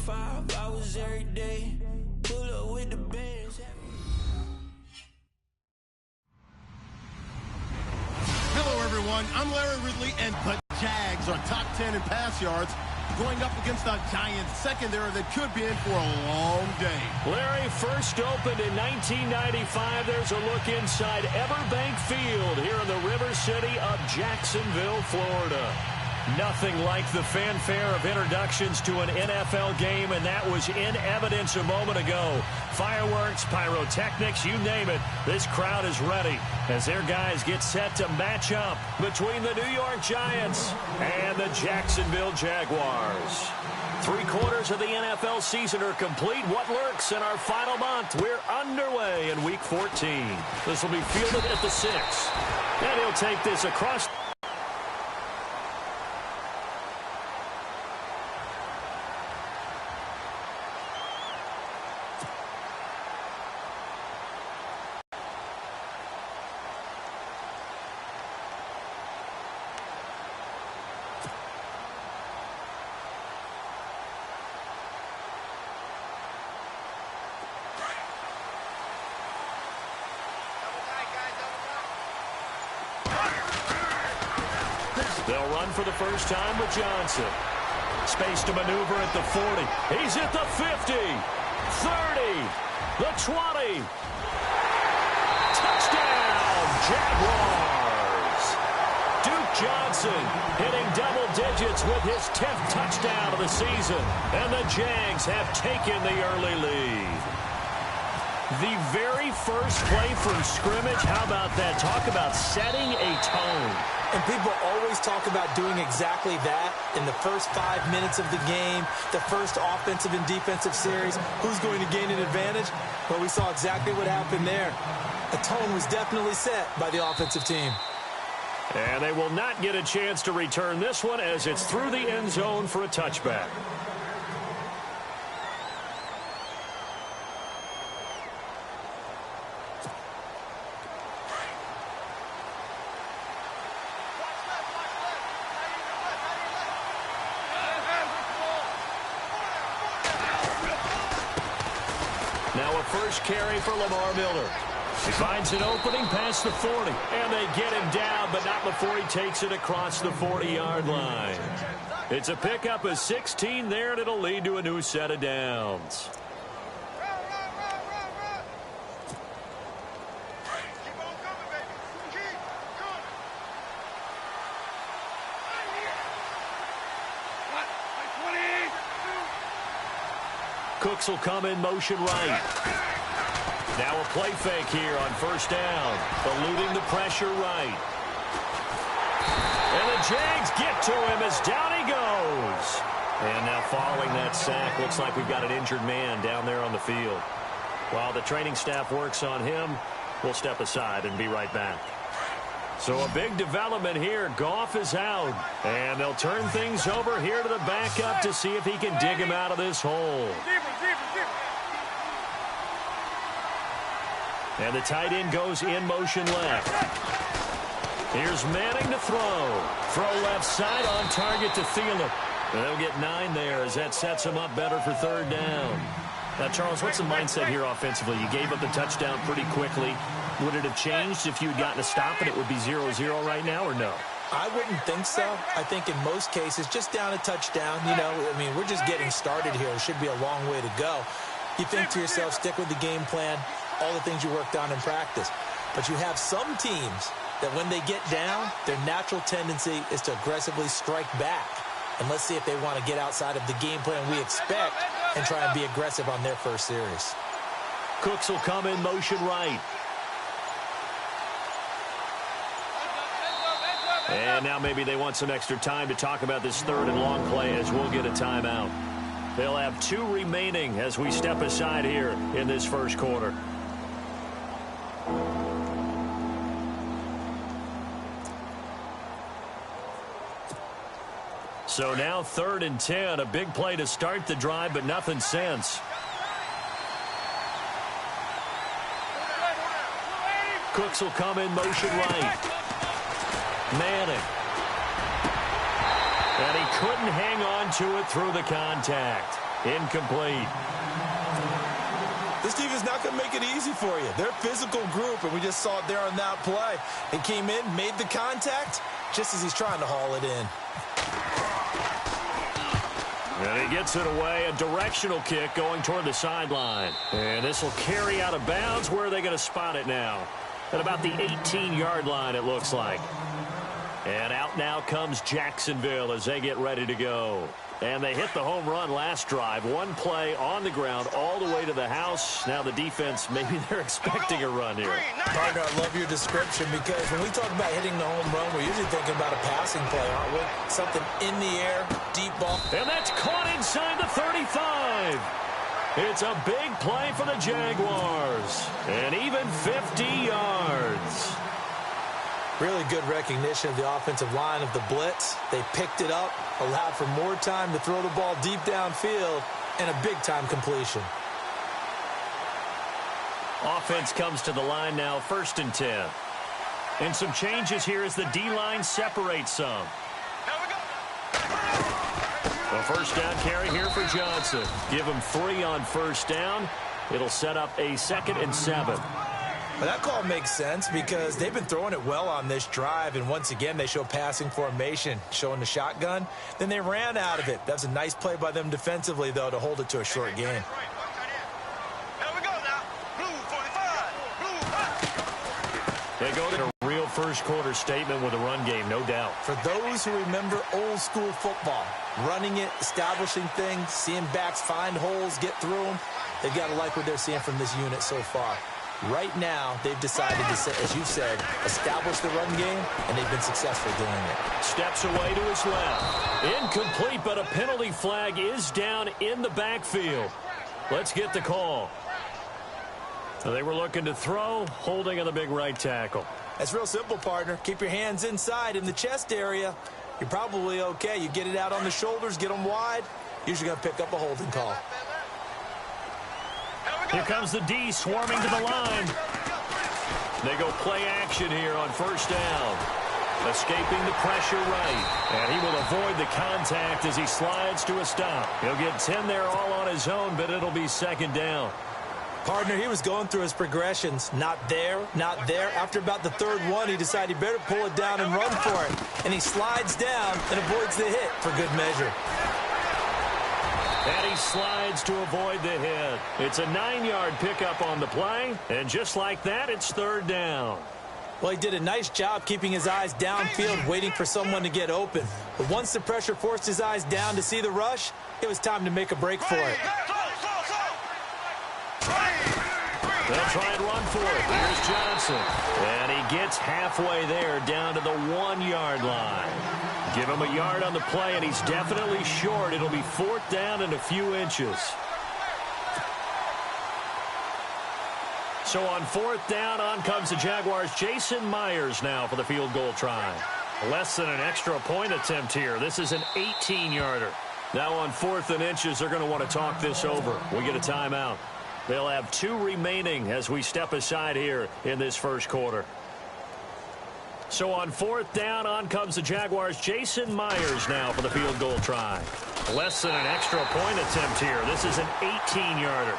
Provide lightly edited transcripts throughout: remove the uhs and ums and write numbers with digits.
5 hours every day. Pull up with the bands. Hello, everyone. I'm Larry Ridley, and the Jags are top 10 in pass yards, going up against a Giants secondary that could be in for a long day. Larry, first opened in 1995. There's a look inside Everbank Field here in the River City of Jacksonville, Florida. Nothing like the fanfare of introductions to an NFL game, and that was in evidence a moment ago. Fireworks, pyrotechnics, you name it. This crowd is ready as their guys get set to match up between the New York Giants and the Jacksonville Jaguars. 3/4 of the NFL season are complete. What lurks in our final month? We're underway in Week 14. This will be fielded at the 6. And he'll take this across. They'll run for the first time with Johnson. Space to maneuver at the 40. He's at the 50. 30. The 20. Touchdown, Jaguars. Duke Johnson hitting double digits with his 10th touchdown of the season. And the Jags have taken the early lead. The very first play from scrimmage, how about that? Talk about setting a tone. And people always talk about doing exactly that in the first 5 minutes of the game, the first offensive and defensive series. Who's going to gain an advantage? Well, we saw exactly what happened there. The tone was definitely set by the offensive team. And they will not get a chance to return this one as it's through the end zone for a touchback. First carry for Lamar Miller. He finds an opening past the 40, and they get him down, but not before he takes it across the 40-yard line. It's a pickup of 16 there, and it'll lead to a new set of downs. Cooks will come in motion right. Now a play fake here on first down. Eluding the pressure right. And the Jags get to him as down he goes. And now following that sack, looks like we've got an injured man down there on the field. While the training staff works on him, we'll step aside and be right back. So a big development here. Goff is out. And they'll turn things over here to the backup to see if he can dig him out of this hole. And the tight end goes in motion left. Here's Manning to throw. Throw left side on target to Thielen. And they'll get 9 there as that sets him up better for third down. Now, Charles, what's the mindset here offensively? You gave up the touchdown pretty quickly. Would it have changed if you had gotten a stop and it would be 0-0 right now, or no? I wouldn't think so. I think in most cases, just down a touchdown, you know, I mean, we're just getting started here. It should be a long way to go. You think to yourself, stick with the game plan, all the things you worked on in practice. But you have some teams that when they get down, their natural tendency is to aggressively strike back. And let's see if they want to get outside of the game plan we expect and try and be aggressive on their first series. Cooks will come in motion right. And now maybe they want some extra time to talk about this third and long play as we'll get a timeout. They'll have 2 remaining as we step aside here in this first quarter. So now 3rd and 10, a big play to start the drive, but nothing since. Cooks will come in motion right. Manning. And he couldn't hang on to it through the contact. Incomplete. This team is not going to make it easy for you. They're a physical group, and we just saw it there on that play. He came in, made the contact, just as he's trying to haul it in. And he gets it away, a directional kick going toward the sideline. And this will carry out of bounds. Where are they going to spot it now? At about the 18-yard line, it looks like. And out now comes Jacksonville as they get ready to go. And they hit the home run last drive. One play on the ground all the way to the house. Now the defense, maybe they're expecting a run here. Partner, I love your description because when we talk about hitting the home run, we're usually thinking about a passing play, aren't we? Something in the air, deep ball. And that's caught inside the 35. It's a big play for the Jaguars. And even 50 yards. Really good recognition of the offensive line of the blitz. They picked it up, allowed for more time to throw the ball deep downfield, and a big-time completion. Offense comes to the line now, 1st and 10. And some changes here as the D-line separates some. A first down carry here for Johnson. Give him 3 on first down. It'll set up a 2nd and 7. Well, that call makes sense because they've been throwing it well on this drive, and once again they show passing formation, showing the shotgun. Then they ran out of it. That's a nice play by them defensively, though, to hold it to a short game. They go to a real first-quarter statement with a run game, no doubt. For those who remember old-school football, running it, establishing things, seeing backs find holes, get through them, they've got to like what they're seeing from this unit so far. Right now, they've decided to, as you said, establish the run game, and they've been successful doing it. Steps away to his left. Incomplete, but a penalty flag is down in the backfield. Let's get the call. They were looking to throw, holding on the big right tackle. That's real simple, partner. Keep your hands inside in the chest area. You're probably okay. You get it out on the shoulders, get them wide. Usually going to pick up a holding call. Here comes the D swarming to the line. They go play action here on first down. Escaping the pressure right. And he will avoid the contact as he slides to a stop. He'll get 10 there all on his own, but it'll be 2nd down. Partner, he was going through his progressions. Not there, not there. After about the 3rd one, he decided he better pull it down and run for it. And he slides down and avoids the hit for good measure. And he slides to avoid the hit. It's a 9-yard pickup on the play. And just like that, it's 3rd down. Well, he did a nice job keeping his eyes downfield, waiting for someone to get open. But once the pressure forced his eyes down to see the rush, it was time to make a break for it. They'll try and run for it. Here's Johnson. And he gets halfway there down to the 1-yard line. Give him a yard on the play, and he's definitely short. It'll be 4th down and a few inches. So on 4th down, on comes the Jaguars' Jason Myers now for the field goal try. Less than an extra point attempt here. This is an 18-yarder. Now on 4th and inches, they're going to want to talk this over. We get a timeout. They'll have 2 remaining as we step aside here in this first quarter. So on 4th down, on comes the Jaguars' Jason Myers now for the field goal try. Less than an extra point attempt here. This is an 18-yarder.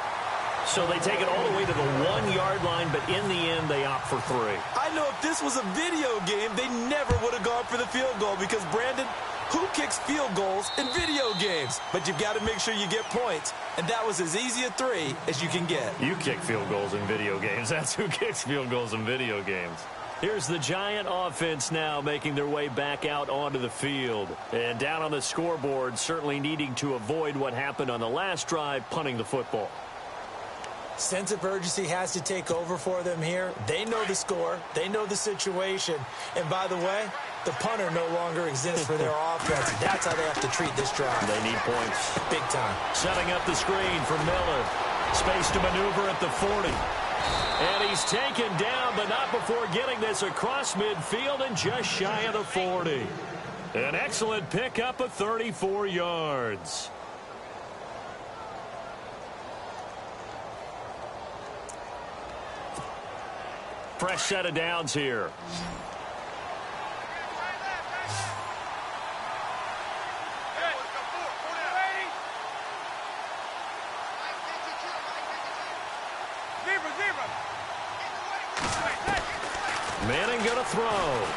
So they take it all the way to the 1-yard line, but in the end, they opt for 3. I know if this was a video game, they never would have gone for the field goal because, Brandon, who kicks field goals in video games? But you've got to make sure you get points, and that was as easy a 3 as you can get. You kick field goals in video games. That's who kicks field goals in video games. Here's the Giant offense now making their way back out onto the field. And down on the scoreboard, certainly needing to avoid what happened on the last drive, punting the football. Sense of urgency has to take over for them here. They know the score. They know the situation. And by the way, the punter no longer exists for their offense. That's how they have to treat this drive. They need points. Big time. Setting up the screen for Miller. Space to maneuver at the 40. And he's taken down, but not before getting this across midfield and just shy of the 40. An excellent pickup of 34 yards. Fresh set of downs here. Manning going to throw.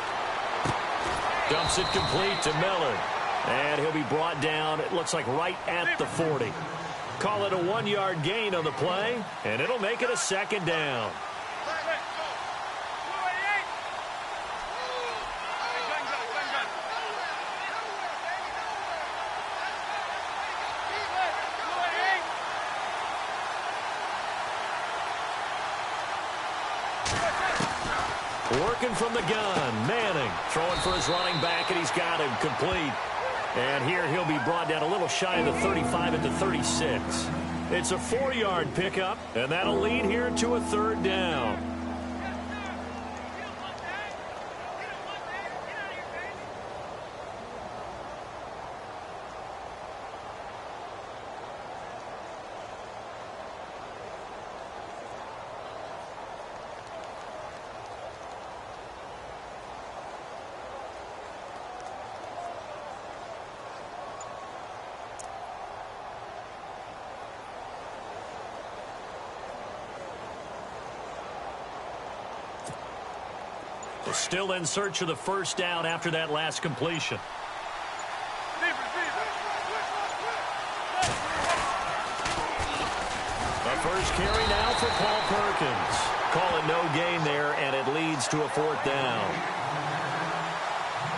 Dumps it complete to Miller. And he'll be brought down, it looks like right at the 40. Call it a 1-yard gain on the play, and it'll make it a second down. Working from the gun, Manning throwing for his running back, and he's got him complete. And here he'll be brought down a little shy of the 35 at the 36. It's a 4-yard pickup, and that'll lead here to a third down. Still in search of the first down after that last completion. The first carry now for Paul Perkins. Call it no gain there, and it leads to a fourth down.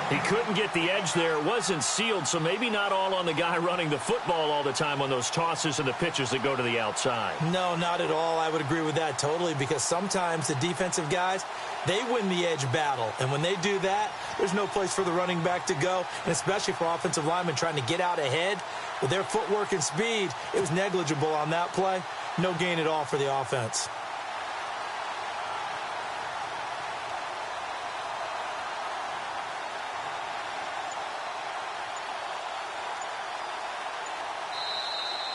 He couldn't get the edge there. It wasn't sealed, so maybe not all on the guy running the football all the time on those tosses and the pitches that go to the outside. No, not at all. I would agree with that totally, because sometimes the defensive guys, they win the edge battle. And when they do that, there's no place for the running back to go, and especially for offensive linemen trying to get out ahead. With their footwork and speed, it was negligible on that play. No gain at all for the offense.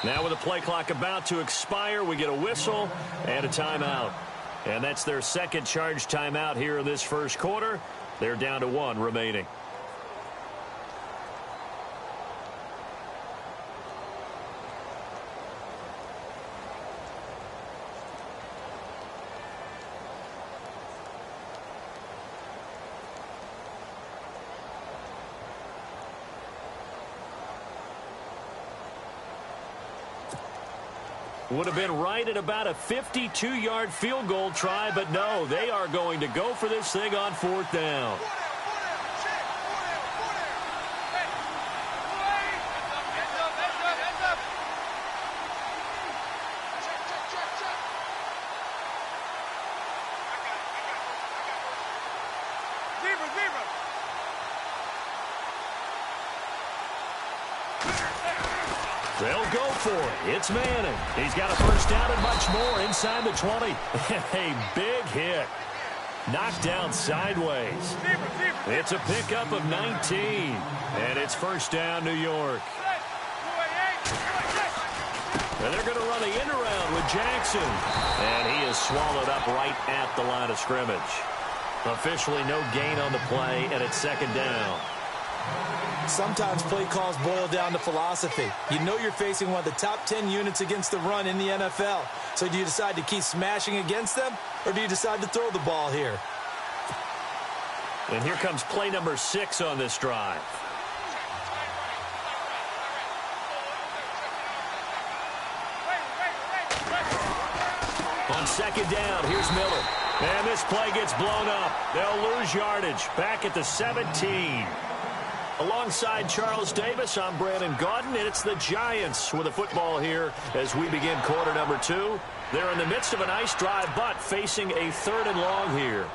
Now with the play clock about to expire, we get a whistle and a timeout. And that's their second charge timeout here in this first quarter. They're down to 1 remaining. Would have been right at about a 52-yard field goal try, but no, they are going to go for this thing on fourth down. They'll go for it. It's Manning. He's got a first down and much more inside the 20. A big hit. Knocked down sideways. It's a pickup of 19. And it's first down, New York. And they're going to run the end around with Jackson. And he is swallowed up right at the line of scrimmage. Officially no gain on the play, and it's second down. Sometimes play calls boil down to philosophy. You know you're facing one of the top 10 units against the run in the NFL. So do you decide to keep smashing against them, or do you decide to throw the ball here? And here comes play number 6 on this drive. On second down, here's Miller. And this play gets blown up. They'll lose yardage back at the 17. Alongside Charles Davis, I'm Brandon Gaudin, and it's the Giants with the football here as we begin quarter number 2. They're in the midst of a nice drive, but facing a third and long here.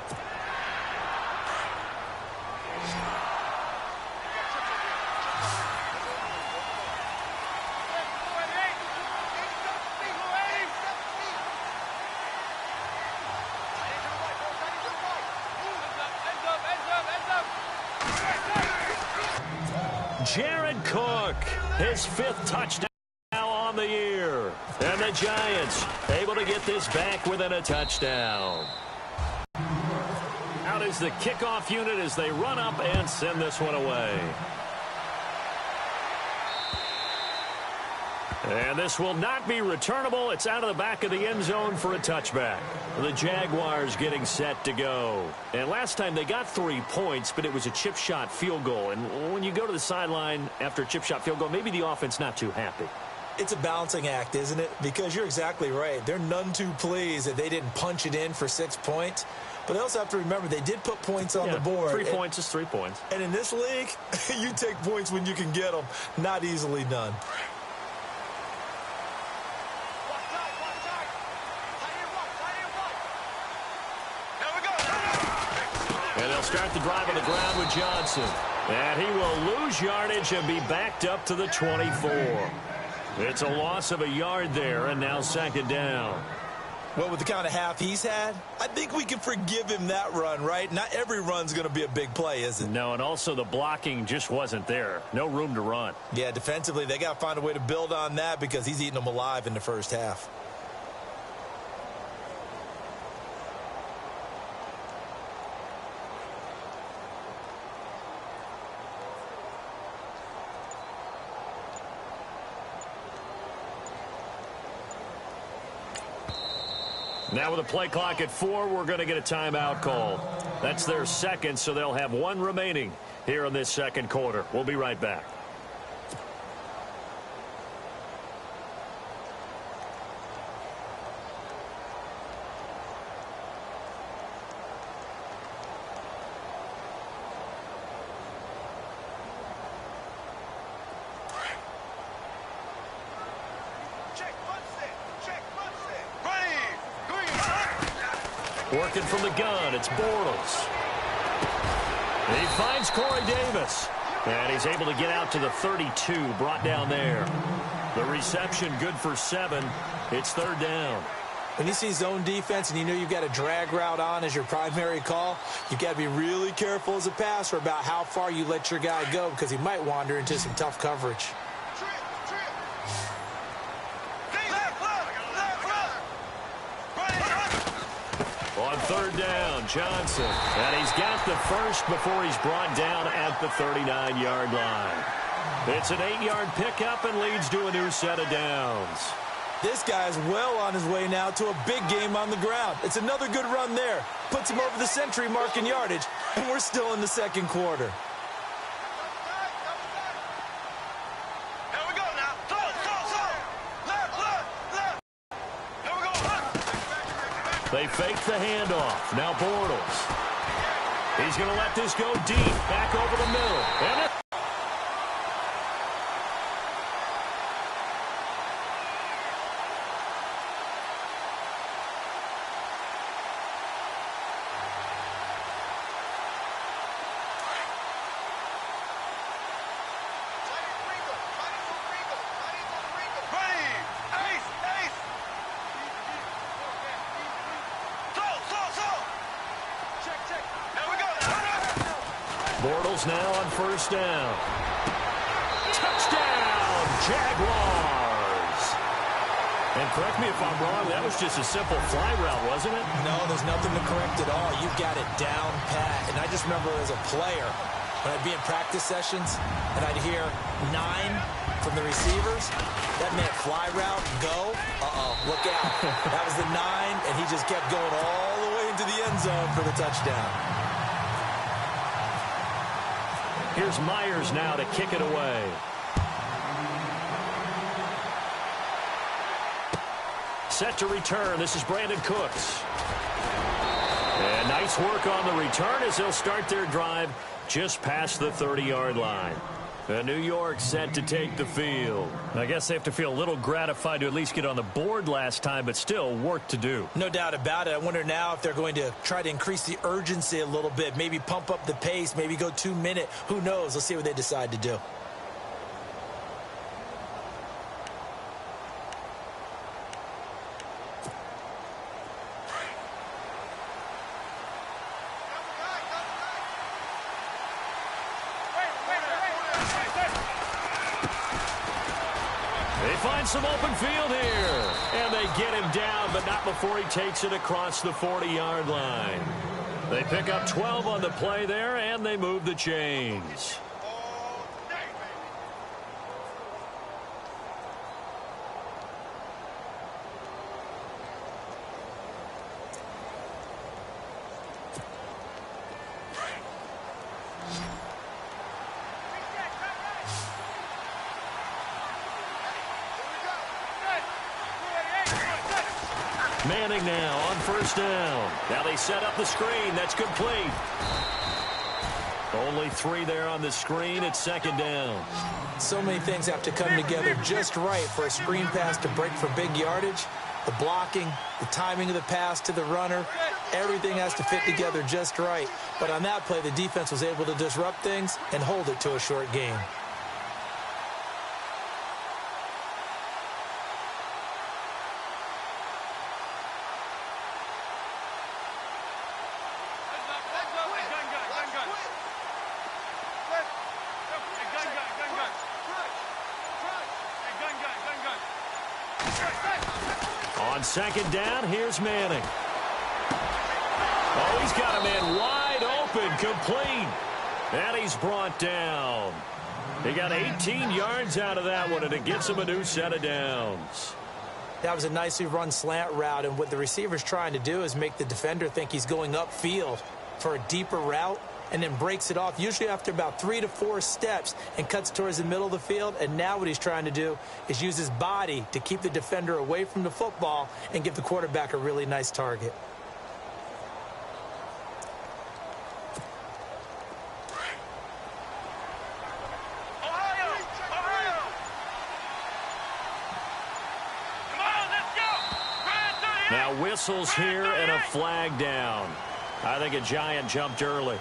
Jared Cook, his 5th touchdown now on the year. And the Giants able to get this back within a touchdown. Out is the kickoff unit as they run up and send this one away. And this will not be returnable. It's out of the back of the end zone for a touchback. The Jaguars getting set to go. And last time they got 3 points, but it was a chip shot field goal. And when you go to the sideline after a chip shot field goal, maybe the offense not too happy. It's a balancing act, isn't it? Because you're exactly right. They're none too pleased that they didn't punch it in for 6 points. But they also have to remember they did put points on the board. 3 points is 3 points. And in this league, you take points when you can get them. Not easily done. And they'll start the drive on the ground with Johnson. And he will lose yardage and be backed up to the 24. It's a loss of a yard there, and now second down. Well, with the kind of half he's had, I think we can forgive him that run, right? Not every run's going to be a big play, is it? No, and also the blocking just wasn't there. No room to run. Yeah, defensively, they got to find a way to build on that because he's eating them alive in the first half. Now with a play clock at 4, we're going to get a timeout call. That's their second, so they'll have 1 remaining here in this second quarter. We'll be right back. Working from the gun, it's Bortles. He finds Corey Davis. And he's able to get out to the 32, brought down there. The reception good for 7. It's third down. When you see zone defense and you know you've got a drag route on as your primary call, you've got to be really careful as a passer about how far you let your guy go because he might wander into some tough coverage. On third down, Johnson. And he's got the first before he's brought down at the 39-yard line. It's an 8-yard pickup and leads to a new set of downs. This guy's well on his way now to a big game on the ground. It's another good run there. Puts him over the century mark in yardage, and we're still in the second quarter. They fake the handoff. Now Bortles. He's going to let this go deep. Back over the middle. And it Bortles now on first down. Touchdown, Jaguars. And correct me if I'm wrong, that was just a simple fly route, wasn't it? No, there's nothing to correct at all. You've got it down pat. And I just remember as a player, when I'd be in practice sessions and I'd hear 9 from the receivers, that meant fly route, go. Look out. That was the 9, and he just kept going all the way into the end zone for the touchdown. Here's Myers now to kick it away. Set to return. This is Brandon Cooks. And nice work on the return as they'll start their drive just past the 30-yard line. New York set to take the field. I guess they have to feel a little gratified to at least get on the board last time, but still work to do. No doubt about it. I wonder now if they're going to try to increase the urgency a little bit, maybe pump up the pace, maybe go 2-minute. Who knows? Let's see what they decide to do. Some open field here. And they get him down, but not before he takes it across the 40-yard line. They pick up 12 on the play there, and they move the chains. Manning now on first down. Now they set up the screen. That's complete. Only 3 there on the screen. It's second down. So many things have to come together just right for a screen pass to break for big yardage. The blocking, the timing of the pass to the runner, everything has to fit together just right. But on that play, the defense was able to disrupt things and hold it to a short gain. On second down, here's Manning. Oh, he's got a man wide open, complete. And he's brought down. He got 18 yards out of that one, and it gets him a new set of downs. That was a nicely run slant route, and what the receiver's trying to do is make the defender think he's going upfield for a deeper route, and then breaks it off, usually after about 3 to 4 steps, and cuts towards the middle of the field. And now what he's trying to do is use his body to keep the defender away from the football and give the quarterback a really nice target. Now whistles here and a flag down. I think a Giant jumped early.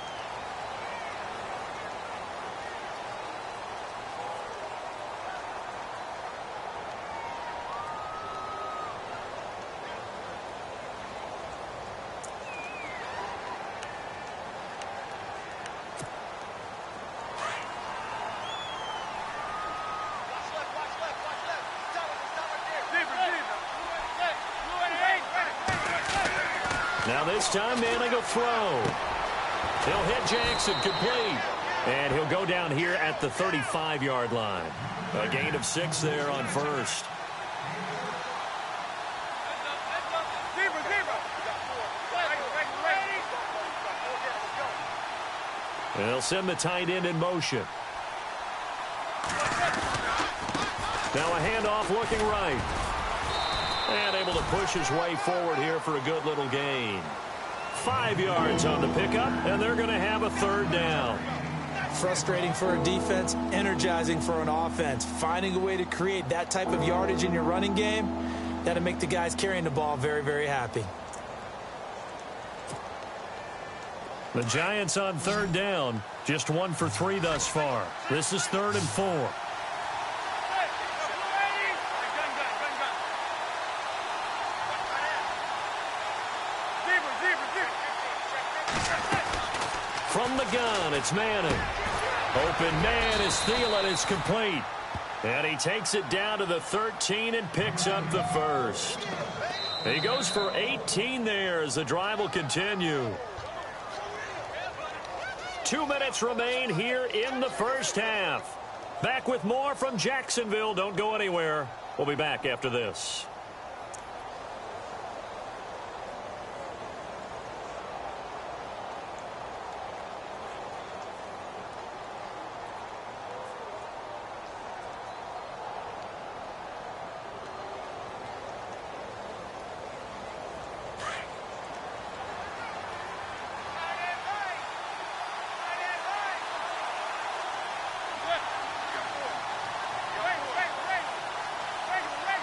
Now this time, Manning will throw. He'll hit Jackson, complete. And he'll go down here at the 35-yard line. A gain of 6 there on first. They'll send the tight end in motion. Now a handoff looking right. And able to push his way forward here for a good little gain. 5 yards on the pickup, and they're going to have a third down. Frustrating for a defense, energizing for an offense. Finding a way to create that type of yardage in your running game, that'll make the guys carrying the ball very, very happy. The Giants on third down, just 1 for 3 thus far. This is 3rd and 4. From the gun, it's Manning. Open man is Thielen. It's complete. And he takes it down to the 13 and picks up the first. He goes for 18 there as the drive will continue. 2 minutes remain here in the first half. Back with more from Jacksonville. Don't go anywhere. We'll be back after this.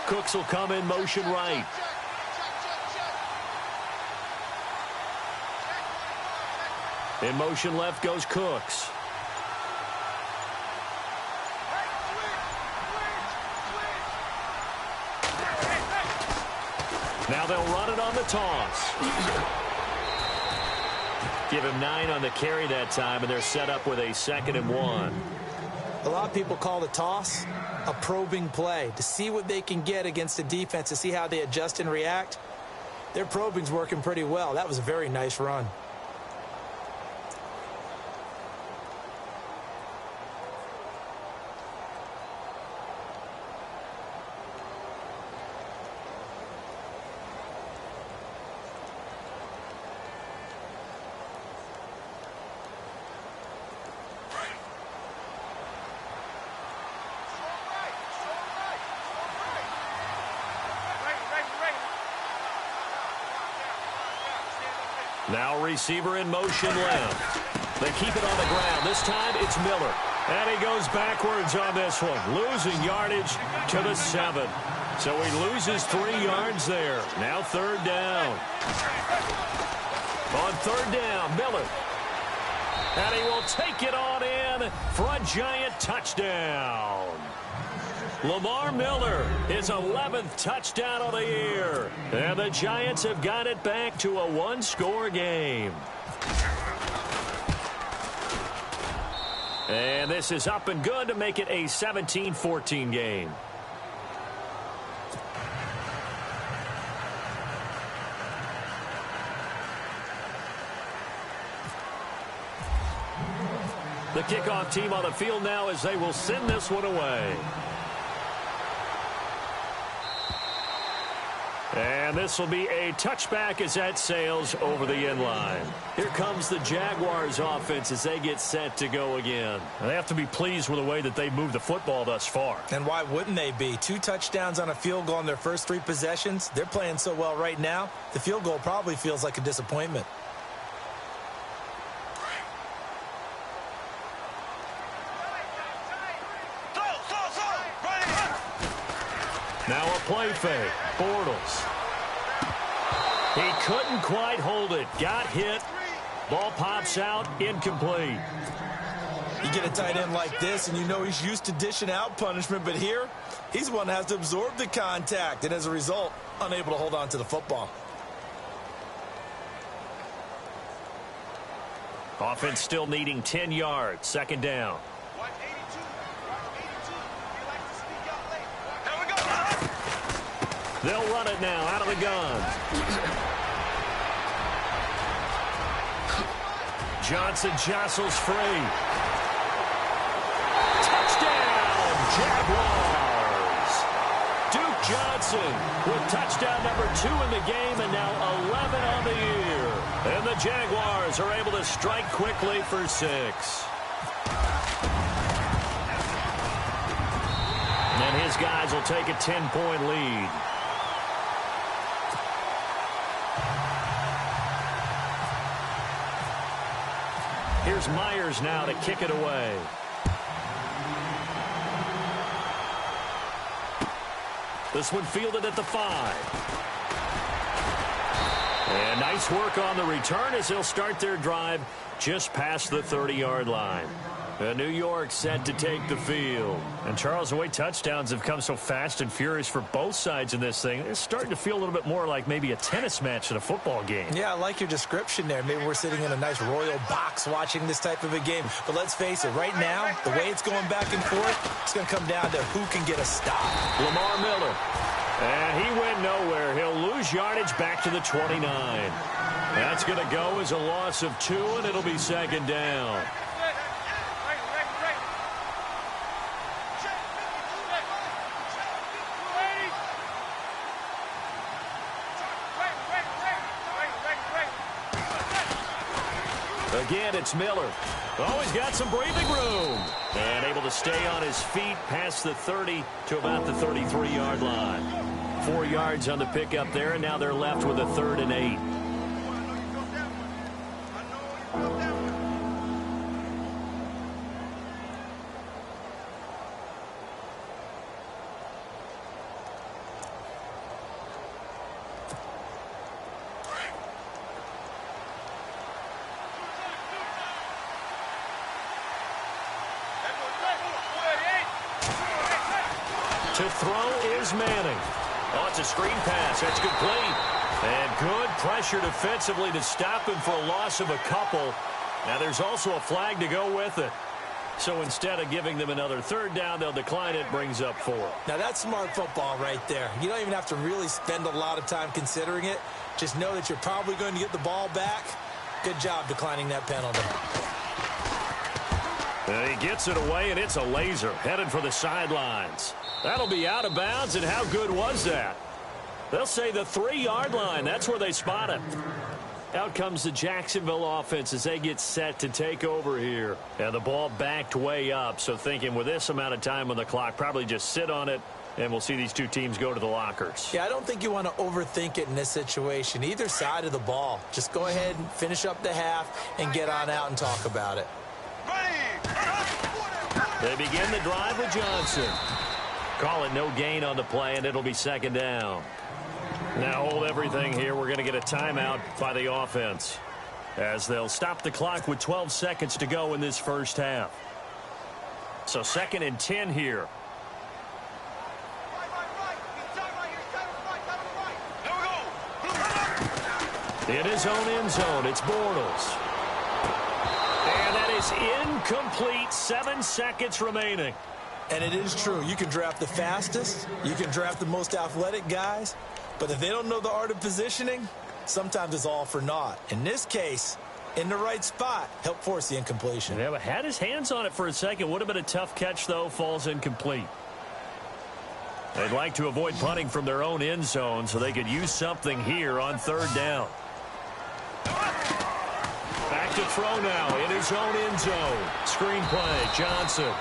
Cooks will come in motion right. In motion left goes Cooks. Now they'll run it on the toss. Give him 9 on the carry that time, and they're set up with a 2nd and 1. A lot of people call the toss a probing play to see what they can get against the defense, to see how they adjust and react. Their probing's working pretty well. That was a very nice run. Now receiver in motion left. They keep it on the ground. This time it's Miller. And he goes backwards on this one, losing yardage to the 7. So he loses 3 yards there. Now 3rd down. On 3rd down, Miller. And he will take it on in for a Giant touchdown. Lamar Miller, his 11th touchdown of the year. And the Giants have got it back to a 1-score game. And this is up and good to make it a 17-14 game. The kickoff team on the field now as they will send this one away. And this will be a touchback as that sails over the end line. Here comes the Jaguars offense as they get set to go again. They have to be pleased with the way that they moved the football thus far. And why wouldn't they be? 2 touchdowns on a field goal in their first 3 possessions. They're playing so well right now, the field goal probably feels like a disappointment. Now a play fake. Bortles. He couldn't quite hold it. Got hit. Ball pops out. Incomplete. You get a tight end like this, and you know he's used to dishing out punishment, but here, he's the one that has to absorb the contact, and as a result, unable to hold on to the football. Offense still needing 10 yards. 2nd down. They'll run it now out of the gun. Johnson jostles free. Touchdown, Jaguars. Duke Johnson with touchdown number 2 in the game and now 11 on the year. And the Jaguars are able to strike quickly for 6. And his guys will take a 10-point lead. Here's Myers now to kick it away. This one fielded at the 5. And nice work on the return as they'll start their drive just past the 30-yard line. New York set to take the field. And Charles, the way touchdowns have come so fast and furious for both sides in this thing, it's starting to feel a little bit more like maybe a tennis match than a football game. Yeah, I like your description there. Maybe we're sitting in a nice royal box watching this type of a game. But let's face it, right now, the way it's going back and forth, it's going to come down to who can get a stop. Lamar Miller. And he went nowhere. He'll lose yardage back to the 29. That's going to go as a loss of 2, and it'll be 2nd down. Again, it's Miller. Oh, he's got some breathing room. And able to stay on his feet past the 30 to about the 33-yard line. 4 yards on the pickup there, and now they're left with a 3rd and 8. To throw is Manning. Oh, it's a screen pass. That's complete. And good pressure defensively to stop him for a loss of a couple. Now there's also a flag to go with it. So instead of giving them another 3rd down, they'll decline it. Brings up 4. Now that's smart football right there. You don't even have to really spend a lot of time considering it. Just know that you're probably going to get the ball back. Good job declining that penalty. And he gets it away, and it's a laser headed for the sidelines. That'll be out of bounds, and how good was that? They'll say the 3-yard line. That's where they spot it. Out comes the Jacksonville offense as they get set to take over here. And the ball backed way up, so thinking with this amount of time on the clock, probably just sit on it and we'll see these two teams go to the lockers. Yeah, I don't think you want to overthink it in this situation. Either side of the ball. Just go ahead and finish up the half and get on out and talk about it. They begin the drive with Johnson. Call it no gain on the play, and it'll be second down. Now hold everything here. We're going to get a timeout by the offense, as they'll stop the clock with 12 seconds to go in this first half. So 2nd and 10 here. In his own end zone, it's Bortles. And that is incomplete. 7 seconds remaining. And it is true. You can draft the fastest. You can draft the most athletic guys. But if they don't know the art of positioning, sometimes it's all for naught. In this case, in the right spot, help force the incompletion. Yeah, but had his hands on it for a second. Would have been a tough catch, though. Falls incomplete. They'd like to avoid punting from their own end zone so they could use something here on 3rd down. Back to throw now in his own end zone. Screen play, Johnson.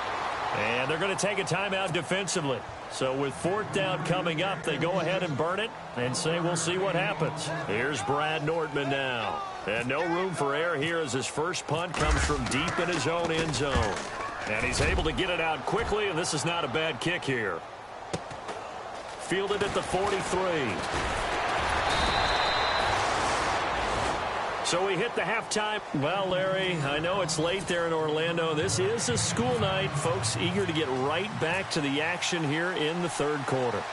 And they're going to take a timeout defensively. So with 4th down coming up, they go ahead and burn it and say we'll see what happens. Here's Brad Nortman now. And no room for error here as his first punt comes from deep in his own end zone. And he's able to get it out quickly, and this is not a bad kick here. Fielded at the 43. So we hit the halftime. Well, Larry, I know it's late there in Orlando. This is a school night. Folks eager to get right back to the action here in the 3rd quarter.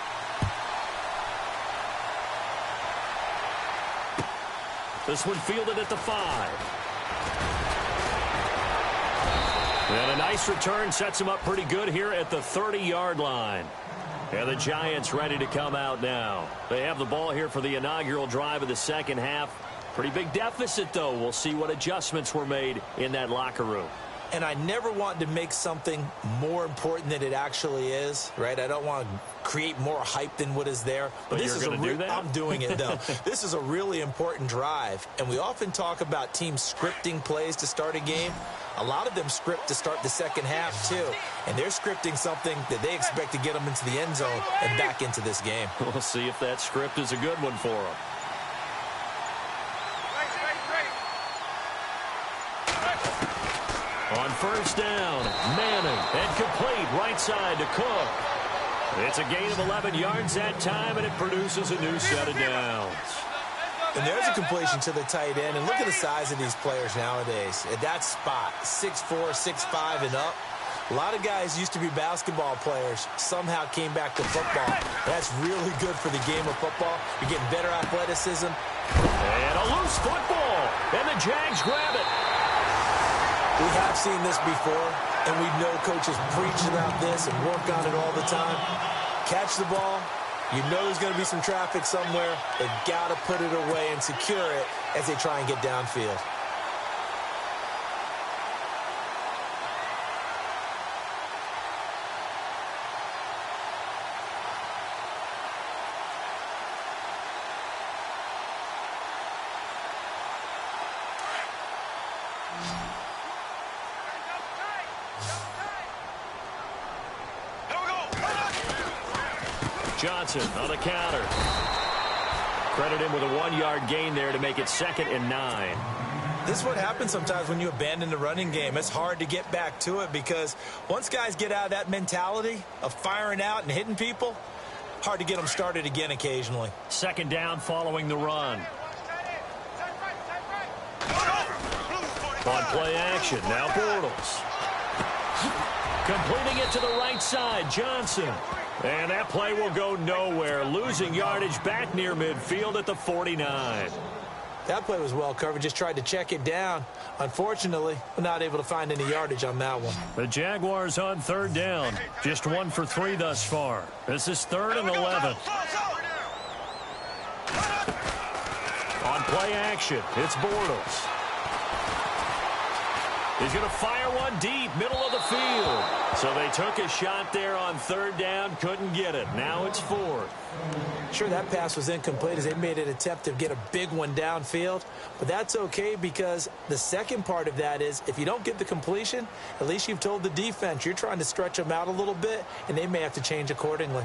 This one fielded at the 5. And a nice return sets him up pretty good here at the 30-yard line. And the Giants ready to come out now. They have the ball here for the inaugural drive of the second half. Pretty big deficit, though. We'll see what adjustments were made in that locker room. And I never want to make something more important than it actually is, right? I don't want to create more hype than what is there. But this is do that? I'm doing it, though. This is a really important drive. And we often talk about teams scripting plays to start a game. A lot of them script to start the second half, too. And they're scripting something that they expect to get them into the end zone and back into this game. We'll see if that script is a good one for them. On 1st down, Manning, and complete right side to Cook. It's a gain of 11 yards that time, and it produces a new set of downs. And there's a completion to the tight end, and look at the size of these players nowadays. At that spot, 6'4", 6'5", and up. A lot of guys used to be basketball players, somehow came back to football. That's really good for the game of football. You're getting better athleticism. And a loose football, and the Jags grab it. We have seen this before, and we know coaches preach about this and work on it all the time. Catch the ball. You know there's going to be some traffic somewhere. They've got to put it away and secure it as they try and get downfield. Johnson on the counter. Credit him with a 1-yard gain there to make it 2nd and 9. This is what happens sometimes when you abandon the running game. It's hard to get back to it because once guys get out of that mentality of firing out and hitting people, hard to get them started again occasionally. 2nd down following the run. On play action, now Bortles. Completing it to the right side, Johnson. And that play will go nowhere. Losing yardage back near midfield at the 49. That play was well covered. Just tried to check it down. Unfortunately, we're not able to find any yardage on that one. The Jaguars on 3rd down. Just 1 for 3 thus far. This is 3rd and 11. On play action, it's Bortles. He's going to fire one deep, middle of the field. So they took a shot there on 3rd down, couldn't get it. Now it's 4th. Sure, that pass was incomplete as they made an attempt to get a big one downfield. But that's okay because the second part of that is if you don't get the completion, at least you've told the defense you're trying to stretch them out a little bit, and they may have to change accordingly.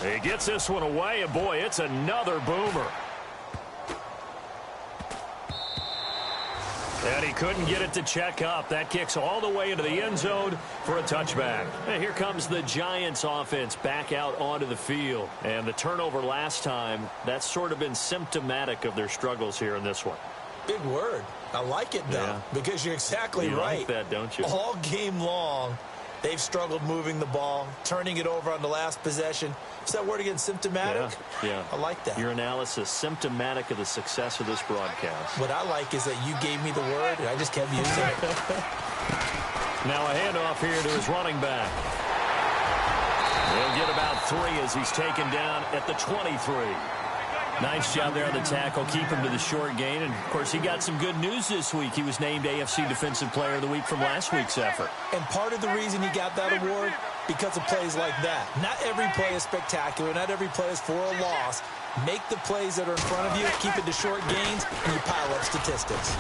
He gets this one away, and boy, it's another boomer. And he couldn't get it to check up. That kicks all the way into the end zone for a touchback. And here comes the Giants offense back out onto the field. And the turnover last time, that's sort of been symptomatic of their struggles here in this one. Big word. I like it, though, because you're exactly right. You like that, don't you? All game long, they've struggled moving the ball, turning it over on the last possession. Is that word again, symptomatic? Yeah. I like that. Your analysis, symptomatic of the success of this broadcast. What I like is that you gave me the word, and I just kept using it. Now a handoff here to his running back. He'll get about 3 as he's taken down at the 23. Nice job there on the tackle. Keep him to the short gain. And, of course, he got some good news this week. He was named AFC Defensive Player of the Week from last week's effort. And part of the reason he got that award, because of plays like that. Not every play is spectacular. Not every play is for a loss. Make the plays that are in front of you, keep it to short gains, and you pile up statistics.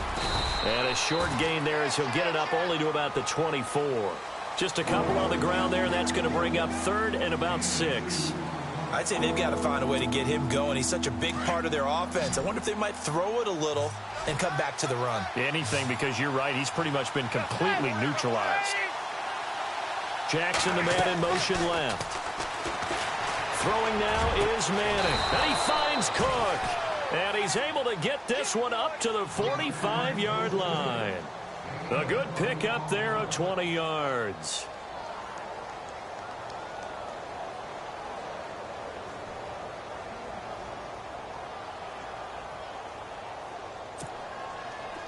And a short gain there as he'll get it up only to about the 24. Just a couple on the ground there, and that's going to bring up 3rd and about 6. I'd say they've got to find a way to get him going. He's such a big part of their offense. I wonder if they might throw it a little and come back to the run. Anything, because you're right. He's pretty much been completely neutralized. Jackson, the man in motion left. Throwing now is Manning. And he finds Cook. And he's able to get this one up to the 45-yard line. A good pick up there of 20 yards.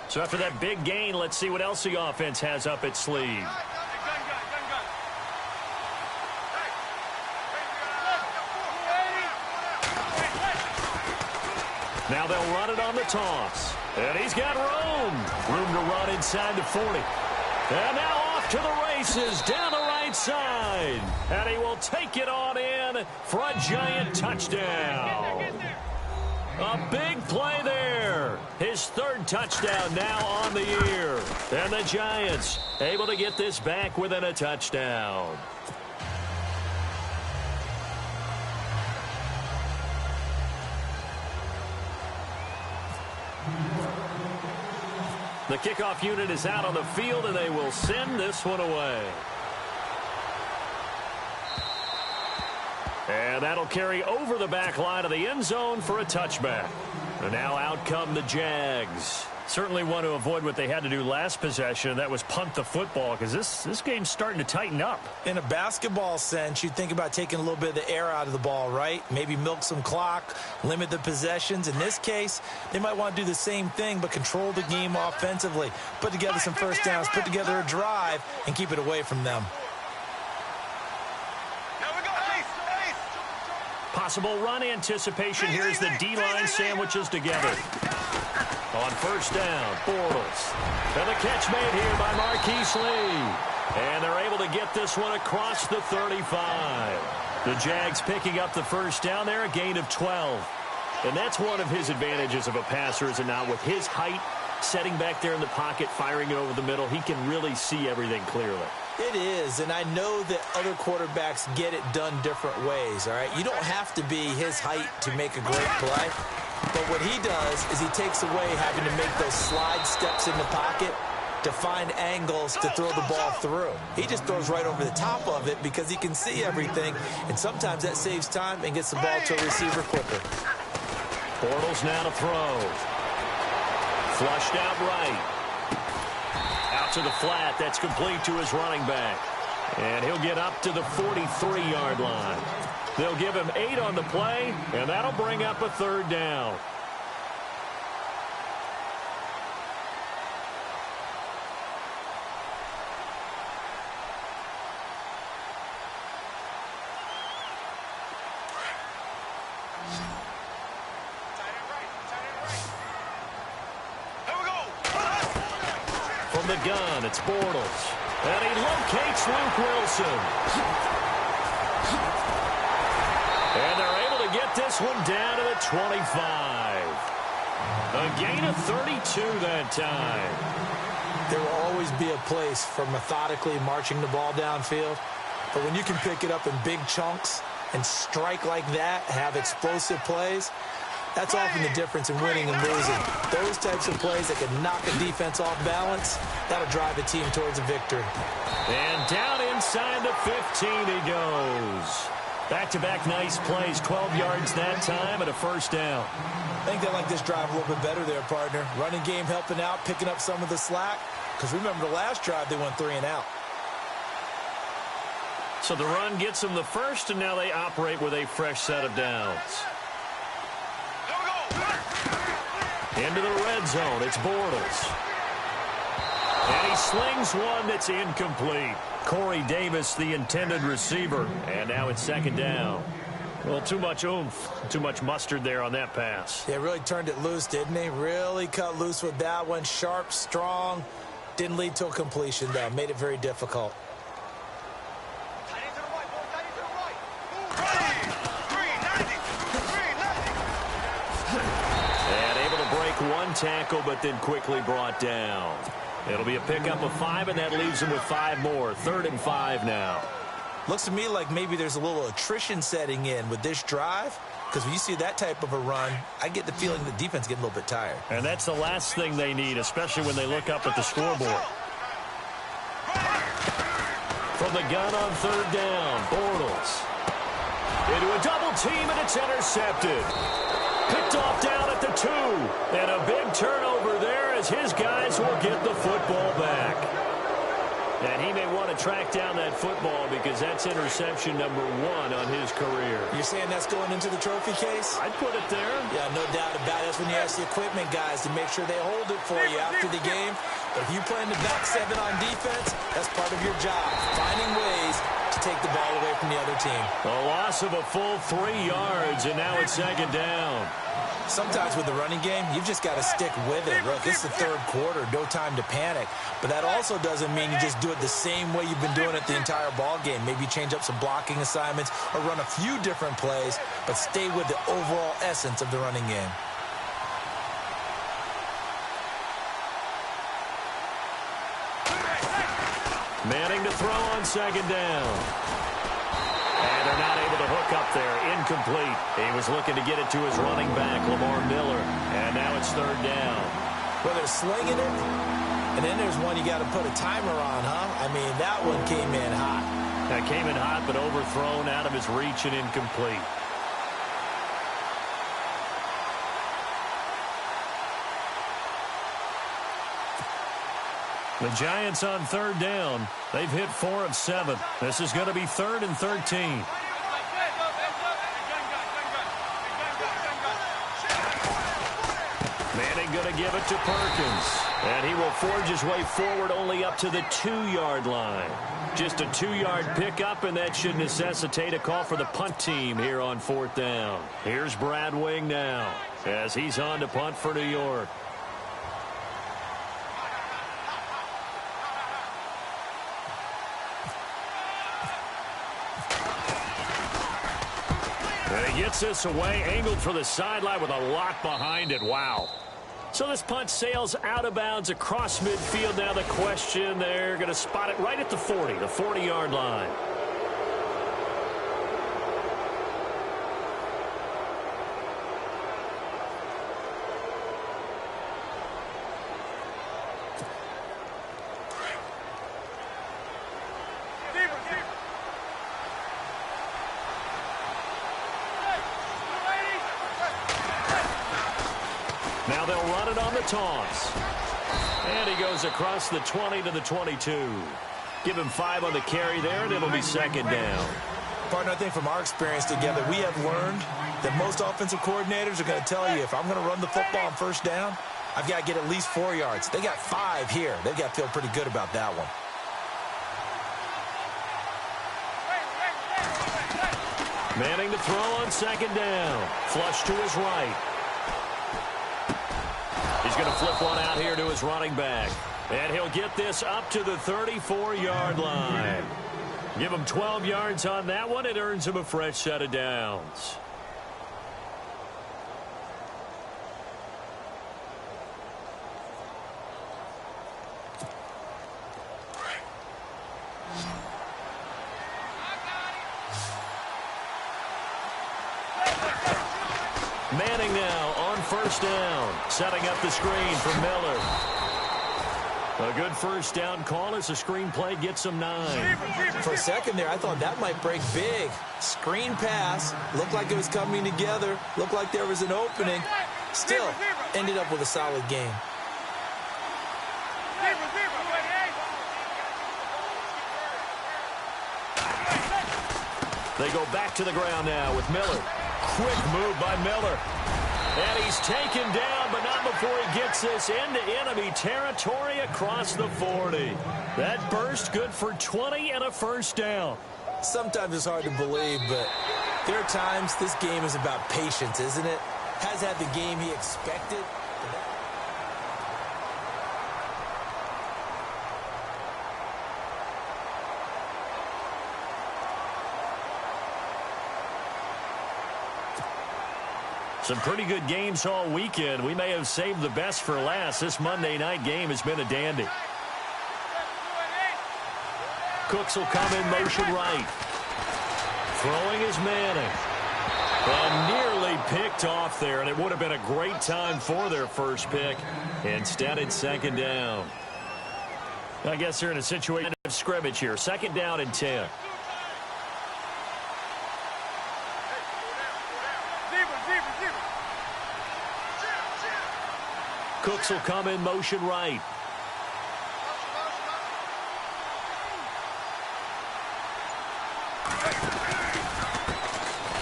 So after that big gain, let's see what else the offense has up its sleeve. Now they'll run it on the toss. And he's got room to run inside the 40. And now off to the races down the right side. And he will take it on in for a Giant touchdown. A big play there. His 3rd touchdown now on the year. And the Giants able to get this back within a touchdown. The kickoff unit is out on the field, and they will send this one away. And that'll carry over the back line of the end zone for a touchback. And now out come the Jags. Certainly want to avoid what they had to do last possession. That was punt the football, because this game's starting to tighten up. In a basketball sense, you think about taking a little bit of the air out of the ball, right? Maybe milk some clock, limit the possessions. In this case, they might want to do the same thing, but control the game offensively. Put together some first downs, put together a drive, and keep it away from them. Possible run anticipation. Here's the D-line sandwiches together. On first down, Bortles. And the catch made here by Marquise Lee. And they're able to get this one across the 35. The Jags picking up the first down there, a gain of 12. And that's one of his advantages of a passer, is it not? With his height, setting back there in the pocket, firing it over the middle, he can really see everything clearly. It is, and I know that other quarterbacks get it done different ways, all right? You don't have to be his height to make a great play, but what he does is he takes away having to make those slide steps in the pocket to find angles to throw the ball through. He just throws right over the top of it because he can see everything, and sometimes that saves time and gets the ball to a receiver quicker. Bortles now to throw. Flushed out right. Out to the flat. That's complete to his running back. And he'll get up to the 43-yard line. They'll give him 8 on the play, and that'll bring up a 3rd down. From the gun, it's Bortles. And he locates Luke Wilson. And they're able to get this one down to the 25. A gain of 32 that time. There will always be a place for methodically marching the ball downfield. But when you can pick it up in big chunks and strike like that, have explosive plays, that's often the difference in winning and losing. Those types of plays that can knock a defense off balance, that'll drive a team towards a victory. And down inside the 15 he goes. Back-to-back nice plays, 12 yards that time and a first down. I think they like this drive a little bit better there, partner. Running game helping out, picking up some of the slack. Because remember, the last drive, they went 3 and out. So the run gets them the first, and now they operate with a fresh set of downs. Into the red zone, it's Bortles. And he slings one that's incomplete. Corey Davis, the intended receiver. And now it's second down. Well, too much oomph, too much mustard there on that pass. Yeah, really turned it loose, didn't he? Really cut loose with that one. Sharp, strong. Didn't lead to a completion, though. Made it very difficult. And able to break one tackle, but then quickly brought down. It'll be a pickup of 5, and that leaves them with 5 more. 3rd and 5 now. Looks to me like maybe there's a little attrition setting in with this drive. Because when you see that type of a run, I get the feeling the defense getting a little bit tired. And that's the last thing they need, especially when they look up at the scoreboard. From the gun on 3rd down, Bortles. Into a double team, and it's intercepted. Picked off down at the 2. And a big turnover there as his guys will get the football back. And he may want to track down that football because that's interception number 1 on his career. You're saying that's going into the trophy case? I'd put it there. Yeah, no doubt about it. That's when you ask the equipment guys to make sure they hold it for you after the game. But if you play in the back 7 on defense, that's part of your job, finding ways to take the ball away from the other team. A loss of a full 3 yards, and now it's second down. Sometimes with the running game, you've just got to stick with it. Look, it's the 3rd quarter, no time to panic. But that also doesn't mean you just do it the same way you've been doing it the entire ball game. Maybe change up some blocking assignments or run a few different plays, but stay with the overall essence of the running game. Manning to throw on second down. And they're not able to hook up there. Incomplete. He was looking to get it to his running back, Lamar Miller. And now it's 3rd down. Well, they're slinging it. And then there's one you got to put a timer on, huh? I mean, that one came in hot. That came in hot, but overthrown out of his reach and incomplete. The Giants on 3rd down. They've hit 4 of 7. This is going to be 3rd and 13. Manning going to give it to Perkins. And he will forge his way forward only up to the 2-yard line. Just a 2-yard pickup, and that should necessitate a call for the punt team here on 4th down. Here's Brad Wing now as he's on to punt for New York. And he gets this away, angled for the sideline with a lot behind it. Wow. So this punt sails out of bounds across midfield. Now the question, they're going to spot it right at the 40, the 40-yard line. Now they'll run it on the toss. And he goes across the 20 to the 22. Give him 5 on the carry there, and it'll be second down. Partner, I think from our experience together, we have learned that most offensive coordinators are going to tell you, if I'm going to run the football on 1st down, I've got to get at least 4 yards. They got 5 here. They've got to feel pretty good about that one. Manning to throw on second down. Flush to his right. He's going to flip one out here to his running back. And he'll get this up to the 34-yard line. Give him 12 yards on that one. It earns him a fresh set of downs. Manning now on first down. Setting up the screen for Miller. A good first down call as the screen play gets him 9. For a second there, I thought that might break big. Screen pass. Looked like it was coming together. Looked like there was an opening. Still, ended up with a solid game. They go back to the ground now with Miller. Quick move by Miller. And he's taken down, but not before he gets this into enemy territory across the 40. That burst good for 20 and a first down. Sometimes it's hard to believe, but there are times this game is about patience, isn't it? Has had the game he expected. Some pretty good games all weekend. We may have saved the best for last. This Monday night game has been a dandy. Cooks will come in motion right. Throwing is Manning. And nearly picked off there, and it would have been a great time for their first pick. Instead, it's second down. I guess they're in a situation of scrimmage here. Second down and 10. Cooks will come in motion right.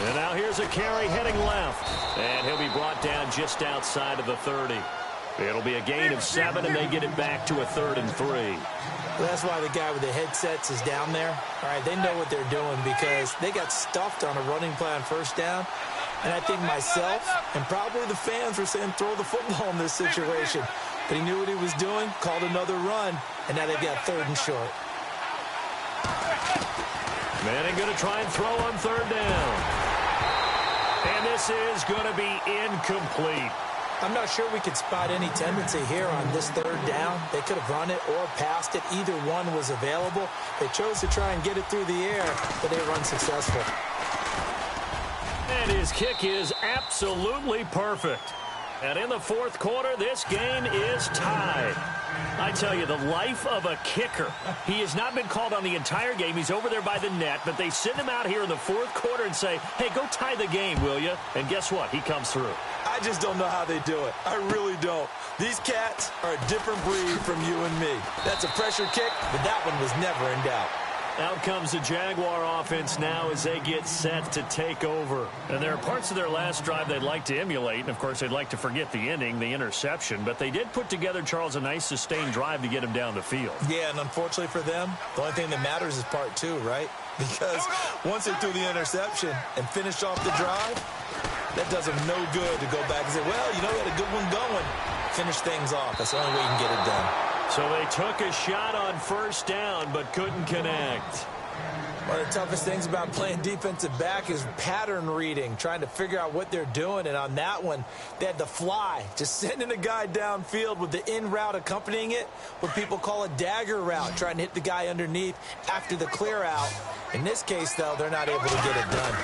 And now here's a carry heading left. And he'll be brought down just outside of the 30. It'll be a gain of 7, and they get it back to a 3rd and 3. Well, that's why the guy with the headsets is down there. All right, they know what they're doing because they got stuffed on a running play on first down. And I think myself and probably the fans were saying throw the football in this situation. But he knew what he was doing, called another run, and now they've got 3rd and short. Manning going to try and throw on 3rd down. And this is going to be incomplete. I'm not sure we could spot any tendency here on this 3rd down. They could have run it or passed it. Either one was available. They chose to try and get it through the air, but they were unsuccessful. And his kick is absolutely perfect. And in the 4th quarter, this game is tied. I tell you, the life of a kicker. He has not been called on the entire game. He's over there by the net, but they send him out here in the 4th quarter and say, hey, go tie the game, will you? And guess what? He comes through. I just don't know how they do it. I really don't. These cats are a different breed from you and me. That's a pressure kick, but that one was never in doubt. Out comes the Jaguar offense now as they get set to take over. And there are parts of their last drive they'd like to emulate. And, of course, they'd like to forget the ending, the interception. But they did put together, Charles, a nice sustained drive to get him down the field. Yeah, and unfortunately for them, the only thing that matters is part 2, right? Because once they threw the interception and finished off the drive, that does them no good to go back and say, well, you know, we had a good one going. Finish things off. That's the only way you can get it done. So they took a shot on first down but couldn't connect. One of the toughest things about playing defensive back is pattern reading, trying to figure out what they're doing. And on that one, they had the fly, just sending a guy downfield with the in route accompanying it, what people call a dagger route, trying to hit the guy underneath after the clear out. In this case, though, they're not able to get it done.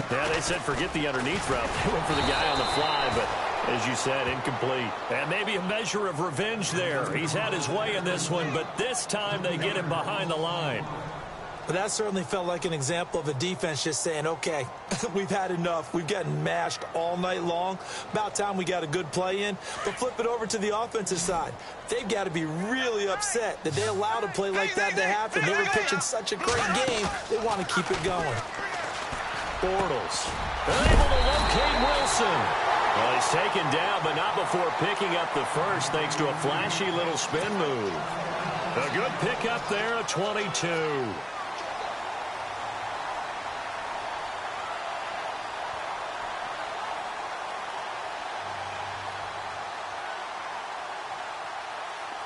Yeah, they said forget the underneath route. They went for the guy on the fly, but as you said, incomplete. And maybe a measure of revenge there. He's had his way in this one, but this time they get him behind the line. But that certainly felt like an example of a defense just saying, okay, we've had enough. We've gotten mashed all night long. About time we got a good play in. But flip it over to the offensive side. They've got to be really upset that they allowed a play like that to happen. They were pitching such a great game, they want to keep it going. Bortles able to locate Wilson. Well, he's taken down, but not before picking up the first thanks to a flashy little spin move. A good pickup there, a 22.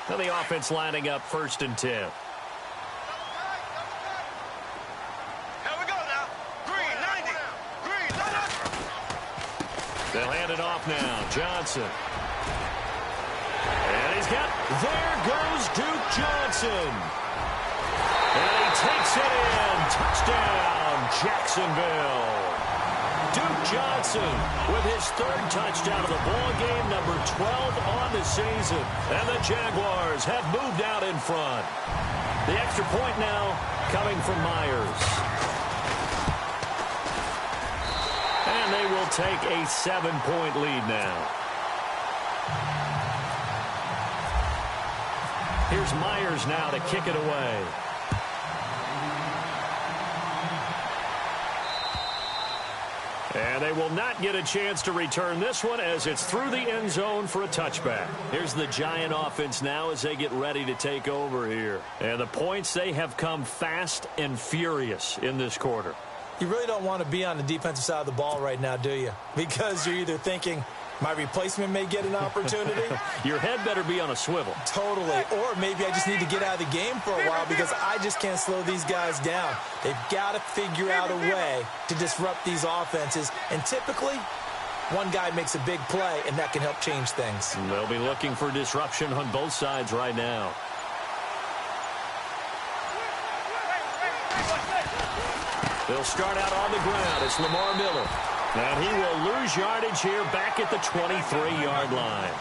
Now the offense lining up 1st and 10. They'll hand it off now. Johnson. And he's got, there goes Duke Johnson. And he takes it in. Touchdown, Jacksonville. Duke Johnson with his third touchdown of the ball game, number 12 on the season. And the Jaguars have moved out in front. The extra point now coming from Myers. And they will take a 7-point lead now. Here's Myers now to kick it away. And they will not get a chance to return this one as it's through the end zone for a touchback. Here's the Giant offense now as they get ready to take over here. And the points, they have come fast and furious in this quarter. You really don't want to be on the defensive side of the ball right now, do you? Because you're either thinking, my replacement may get an opportunity. Your head better be on a swivel. Totally. Or maybe I just need to get out of the game for a while because I just can't slow these guys down. They've got to figure out a way to disrupt these offenses. And typically, one guy makes a big play, and that can help change things. And they'll be looking for disruption on both sides right now. They'll start out on the ground. It's Lamar Miller. And he will lose yardage here back at the 23-yard line.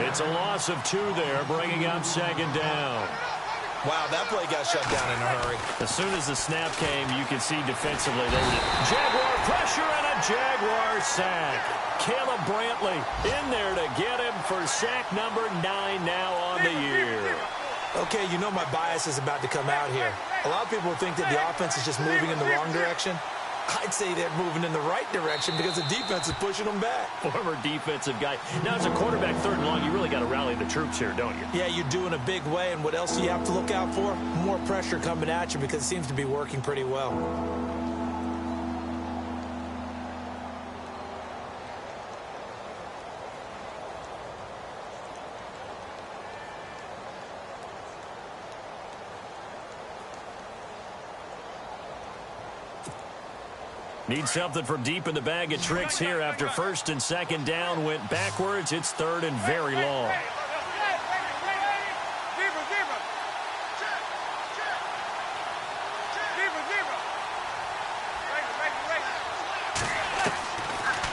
It's a loss of 2 there, bringing up second down. Wow, that play got shut down in a hurry. As soon as the snap came, you could see defensively they were Jaguar pressure and a Jaguar sack. Caleb Brantley in there to get him for sack number 9 now on the year. Okay, you know my bias is about to come out here. A lot of people think that the offense is just moving in the wrong direction. I'd say they're moving in the right direction because the defense is pushing them back. Former defensive guy. Now, as a quarterback, 3rd and long, you really got to rally the troops here, don't you? Yeah, you do in a big way. And what else do you have to look out for? More pressure coming at you because it seems to be working pretty well. Need something from deep in the bag of tricks here after 1st and 2nd down went backwards. It's 3rd and very long.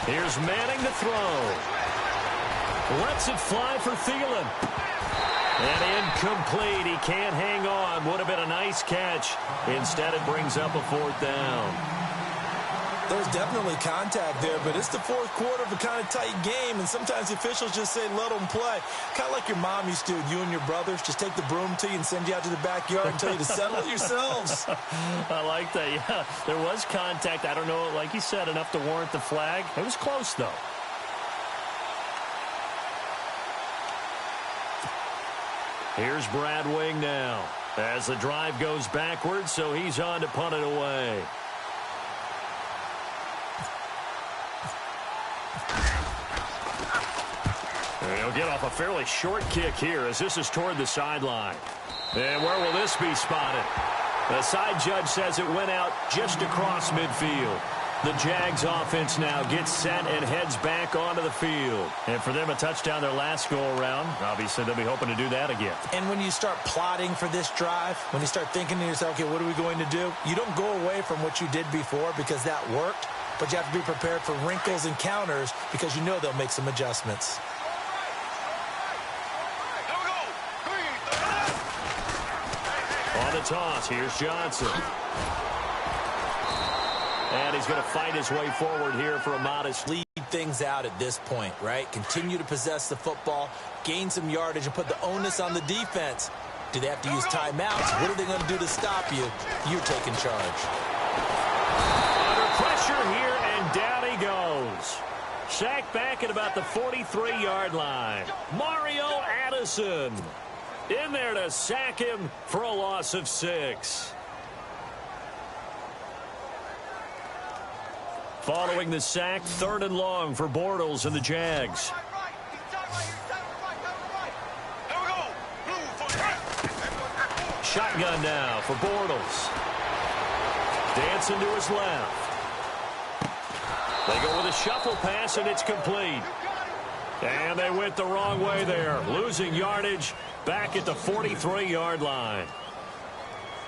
Here's Manning to throw. Lets it fly for Thielen. And incomplete. He can't hang on. Would have been a nice catch. Instead, it brings up a 4th down. There's definitely contact there, but it's the 4th quarter of a kind of tight game, and sometimes the officials just say, let them play. Kind of like your mom used to do with you and your brothers. Just take the broom to you and send you out to the backyard and tell you to settle it yourselves. I like that, yeah. There was contact. I don't know, like you said, enough to warrant the flag. It was close, though. Here's Brad Wing now as the drive goes backwards, so he's on to punt it away. He'll get off a fairly short kick here as this is toward the sideline. And where will this be spotted? The side judge says it went out just across midfield. The Jags offense now gets set and heads back onto the field. And for them, a touchdown their last go-around. Obviously, they'll be hoping to do that again. And when you start plotting for this drive, when you start thinking to yourself, okay, what are we going to do? You don't go away from what you did before because that worked, but you have to be prepared for wrinkles and counters because you know they'll make some adjustments. On the toss, here's Johnson. And he's going to fight his way forward here for a modest lead. Things out at this point, right? Continue to possess the football, gain some yardage, and put the onus on the defense. Do they have to use timeouts? What are they going to do to stop you? You're taking charge. Under pressure here, and down he goes. Sacked back at about the 43-yard line. Mario Addison in there to sack him for a loss of 6. Following the sack, 3rd and long for Bortles and the Jags. Shotgun now for Bortles. Dancing to his left. They go with a shuffle pass, and it's complete. And they went the wrong way there, losing yardage back at the 43-yard line.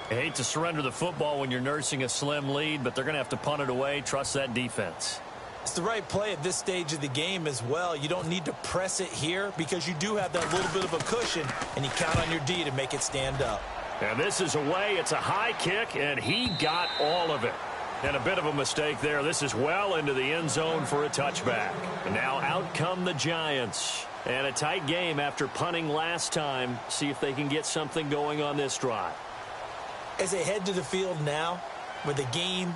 I hate to surrender the football when you're nursing a slim lead, but they're going to have to punt it away. Trust that defense. It's the right play at this stage of the game as well. You don't need to press it here because you do have that little bit of a cushion, and you count on your D to make it stand up. And this is away. It's a high kick, and he got all of it. And a bit of a mistake there. This is well into the end zone for a touchback. And now out come the Giants. And a tight game after punting last time. See if they can get something going on this drive. As they head to the field now, with the game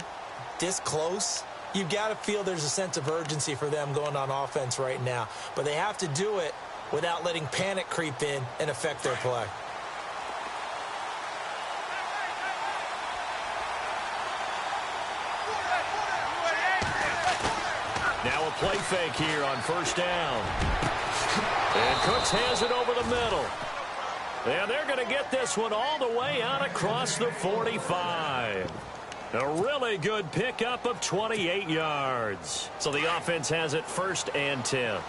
this close, you've got to feel there's a sense of urgency for them going on offense right now. But they have to do it without letting panic creep in and affect their play. Now a play fake here on first down. And Cooks has it over the middle. And they're going to get this one all the way out across the 45. A really good pickup of 28 yards. So the offense has it 1st and 10.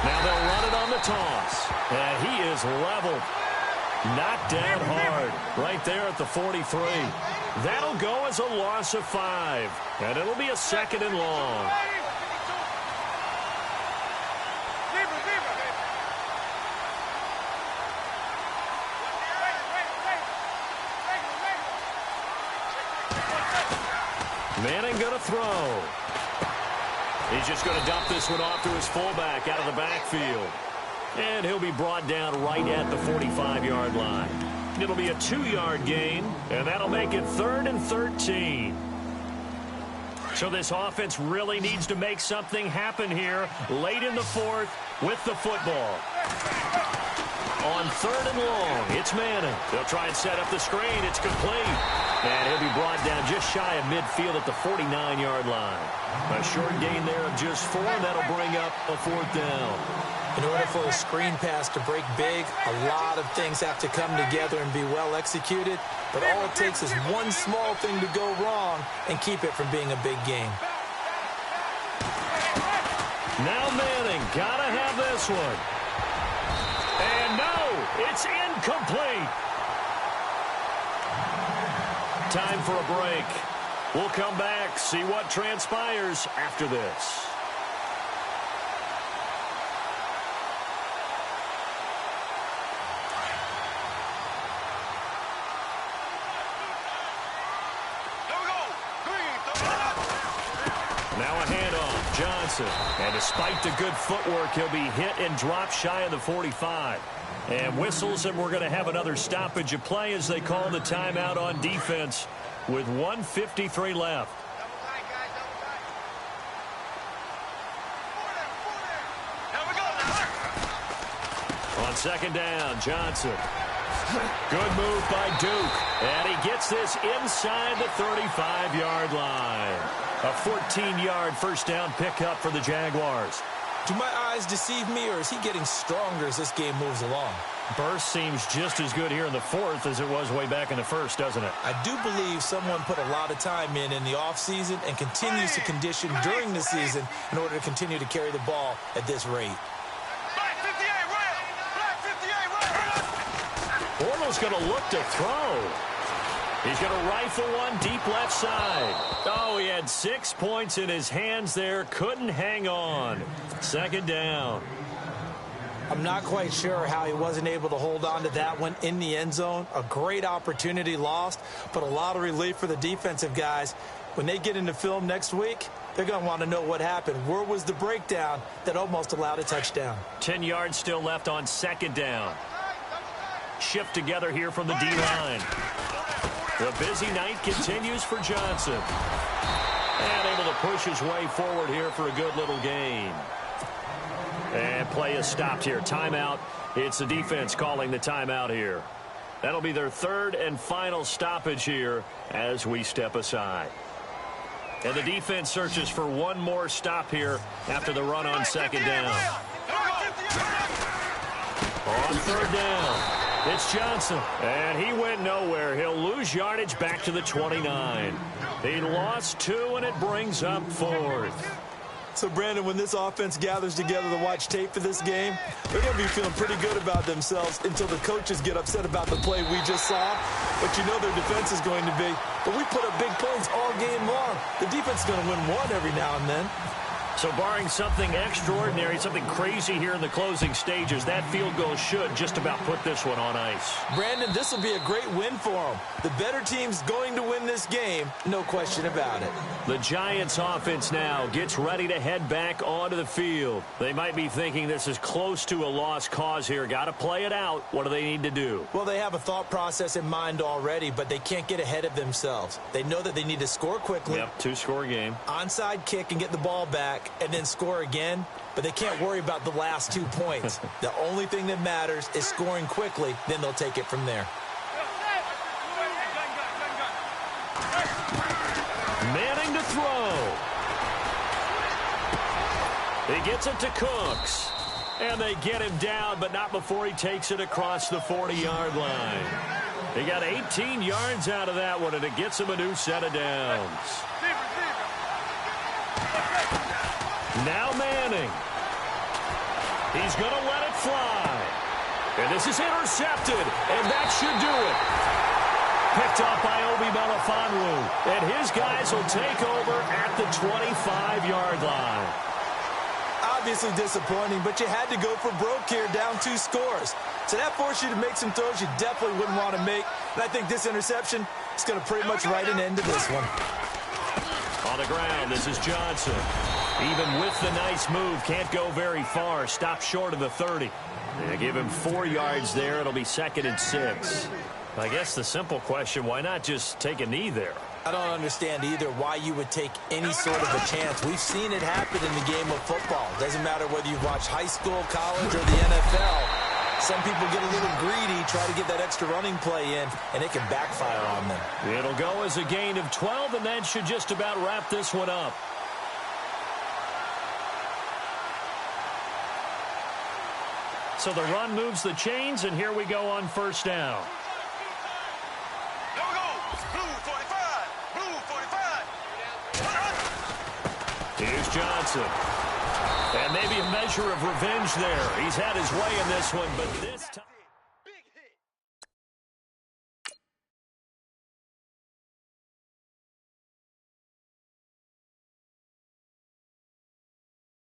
Now they'll run it on the toss. And he is leveled. Knocked down hard right there at the 43. That'll go as a loss of 5. And it'll be a 2nd and long. Manning going to throw. He's just going to dump this one off to his fullback out of the backfield. And he'll be brought down right at the 45-yard line. It'll be a 2-yard gain, and that'll make it 3rd and 13. So this offense really needs to make something happen here late in the 4th with the football. On 3rd and long, it's Manning. They'll try and set up the screen. It's complete. And he'll be brought down just shy of midfield at the 49-yard line. A short gain there of just 4, and that'll bring up a 4th down. In order for a screen pass to break big, a lot of things have to come together and be well executed. But all it takes is one small thing to go wrong and keep it from being a big game. Now Manning, gotta have this one. And no, it's incomplete. Time for a break. We'll come back, see what transpires after this. Now a handoff, Johnson. And despite the good footwork, he'll be hit and dropped shy of the 45. And whistles, and we're going to have another stoppage of play as they call the timeout on defense with 1:53 left. On 2nd down, Johnson. Good move by Duke. And he gets this inside the 35-yard line. A 14-yard first down pickup for the Jaguars. Do my eyes deceive me, or is he getting stronger as this game moves along? Burst seems just as good here in the 4th as it was way back in the 1st, doesn't it? I do believe someone put a lot of time in the offseason and continues to condition during the season in order to continue to carry the ball at this rate. Bortles going to look to throw. He's going to rifle one deep left side. Oh, he had 6 points in his hands there. Couldn't hang on. 2nd down. I'm not quite sure how he wasn't able to hold on to that one in the end zone. A great opportunity lost, but a lot of relief for the defensive guys. When they get into film next week, they're going to want to know what happened. Where was the breakdown that almost allowed a touchdown? 10 yards still left on 2nd down. Shift together here from the D-line. The busy night continues for Johnson. And able to push his way forward here for a good little gain. And play is stopped here. Timeout. It's the defense calling the timeout here. That'll be their 3rd and final stoppage here as we step aside. And the defense searches for one more stop here after the run on 2nd down. On 3rd down. It's Johnson, and he went nowhere. He'll lose yardage back to the 29. He lost 2, and it brings up 4th. So, Brandon, when this offense gathers together to watch tape for this game, they're going to be feeling pretty good about themselves until the coaches get upset about the play we just saw. But you know their defense is going to be. But we put up big points all game long. The defense is going to win one every now and then. So barring something extraordinary, something crazy here in the closing stages, that field goal should just about put this one on ice. Brandon, this will be a great win for them. The better team's going to win this game, no question about it. The Giants offense now gets ready to head back onto the field. They might be thinking this is close to a lost cause here. Got to play it out. What do they need to do? Well, they have a thought process in mind already, but they can't get ahead of themselves. They know that they need to score quickly. Yep, two-score game. Onside kick and get the ball back, and then score again, but they can't worry about the last 2 points. The only thing that matters is scoring quickly, then they'll take it from there. Manning to throw. He gets it to Cooks. And they get him down, but not before he takes it across the 40-yard line. He got 18 yards out of that one, and it gets him a new set of downs. Now Manning. He's going to let it fly. And this is intercepted, and that should do it. Picked up by Obi Melifonwu, and his guys will take over at the 25-yard line. Obviously disappointing, but you had to go for broke here, down 2 scores. So that forced you to make some throws you definitely wouldn't want to make. And I think this interception is going to pretty much write an end to this one. On the ground, this is Johnson. Even with the nice move, can't go very far. Stopped short of the 30. They give him 4 yards there. It'll be 2nd and 6. I guess the simple question, why not just take a knee there? I don't understand either why you would take any sort of a chance. We've seen it happen in the game of football. Doesn't matter whether you watch high school, college, or the NFL. Some people get a little greedy, try to get that extra running play in, and it can backfire on them. It'll go as a gain of 12, and that should just about wrap this one up. So the run moves the chains, and here we go on first down. Here's Johnson. And maybe a measure of revenge there. He's had his way in this one, but this time...